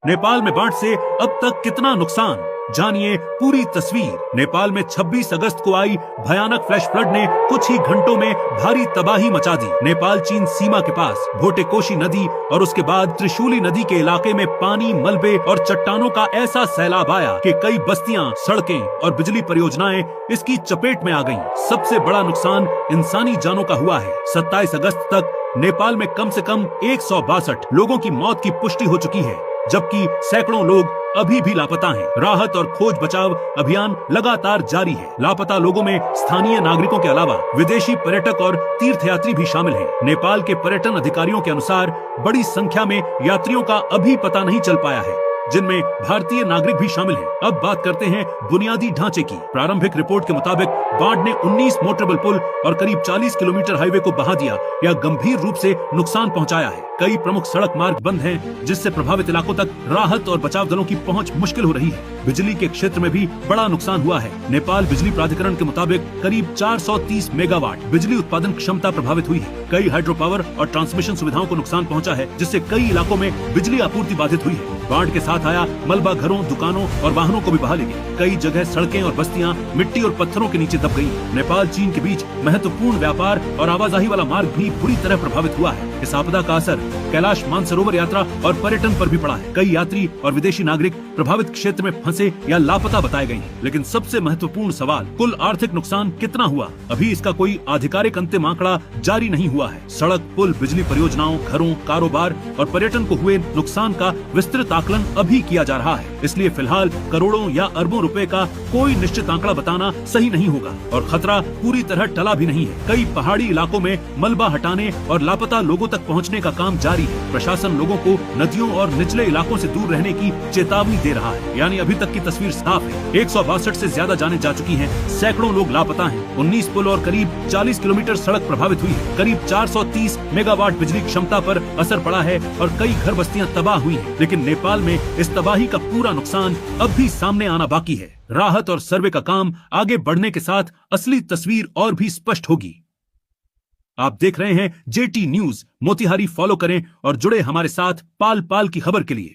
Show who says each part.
Speaker 1: नेपाल में बाढ़ से अब तक कितना नुकसान, जानिए पूरी तस्वीर। नेपाल में 26 अगस्त को आई भयानक फ्लैश फ्लड ने कुछ ही घंटों में भारी तबाही मचा दी। नेपाल चीन सीमा के पास भोटेकोशी नदी और उसके बाद त्रिशूली नदी के इलाके में पानी, मलबे और चट्टानों का ऐसा सैलाब आया कि कई बस्तियां, सड़कें और बिजली परियोजनाएं इसकी चपेट में आ गईं। सबसे बड़ा नुकसान इंसानी जानों का हुआ है। 27 अगस्त तक नेपाल में कम से कम 162 लोगों की मौत की पुष्टि हो चुकी है, जबकि सैकड़ों लोग अभी भी लापता हैं। राहत और खोज बचाव अभियान लगातार जारी है। लापता लोगों में स्थानीय नागरिकों के अलावा विदेशी पर्यटक और तीर्थयात्री भी शामिल हैं। नेपाल के पर्यटन अधिकारियों के अनुसार बड़ी संख्या में यात्रियों का अभी पता नहीं चल पाया है, जिनमें भारतीय नागरिक भी शामिल हैं। अब बात करते हैं बुनियादी ढांचे की। प्रारंभिक रिपोर्ट के मुताबिक बाढ़ ने 19 मोटरेबल पुल और करीब 40 किलोमीटर हाईवे को बहा दिया या गंभीर रूप से नुकसान पहुंचाया है। कई प्रमुख सड़क मार्ग बंद हैं, जिससे प्रभावित इलाकों तक राहत और बचाव दलों की पहुंच मुश्किल हो रही है। बिजली के क्षेत्र में भी बड़ा नुकसान हुआ है। नेपाल बिजली प्राधिकरण के मुताबिक करीब 430 मेगावाट बिजली उत्पादन क्षमता प्रभावित हुई है। कई हाइड्रो पावर और ट्रांसमिशन सुविधाओं को नुकसान पहुंचा है, जिससे कई इलाकों में बिजली आपूर्ति बाधित हुई है। बाढ़ के साथ आया मलबा घरों, दुकानों और वाहनों को भी बहा ले गया। कई जगह सड़कें और बस्तियां मिट्टी और पत्थरों के नीचे दब गई। नेपाल चीन के बीच महत्वपूर्ण व्यापार और आवाजाही वाला मार्ग भी बुरी तरह प्रभावित हुआ है। इस आपदा का असर कैलाश मानसरोवर यात्रा और पर्यटन पर भी पड़ा है। कई यात्री और विदेशी नागरिक प्रभावित क्षेत्र में फंसे या लापता बताए गए हैं। लेकिन सबसे महत्वपूर्ण सवाल, कुल आर्थिक नुकसान कितना हुआ? अभी इसका कोई आधिकारिक अंतिम आंकड़ा जारी नहीं हुआ है। सड़क, पुल, बिजली परियोजनाओं, घरों, कारोबार और पर्यटन को हुए नुकसान का विस्तृत आकलन अभी किया जा रहा है। इसलिए फिलहाल करोड़ों या अरबों रुपए का कोई निश्चित आंकड़ा बताना सही नहीं होगा और खतरा पूरी तरह टला भी नहीं है। कई पहाड़ी इलाकों में मलबा हटाने और लापता लोगों तक पहुंचने का काम जारी है। प्रशासन लोगों को नदियों और निचले इलाकों से दूर रहने की चेतावनी दे रहा है। यानी अभी तक की तस्वीर साफ है। 162 से ज्यादा जानें जा चुकी हैं, सैकड़ों लोग लापता हैं। 19 पुल और करीब 40 किलोमीटर सड़क प्रभावित हुई है। करीब 430 मेगावाट बिजली क्षमता पर असर पड़ा है और कई घर बस्तियां तबाह हुई हैं। लेकिन नेपाल में इस तबाही का पूरा नुकसान अब भी सामने आना बाकी है। राहत और सर्वे का काम आगे बढ़ने के साथ असली तस्वीर और भी स्पष्ट होगी। आप देख रहे हैं जेटी न्यूज मोतिहारी। फॉलो करें और जुड़े हमारे साथ पाल पाल की खबर के लिए।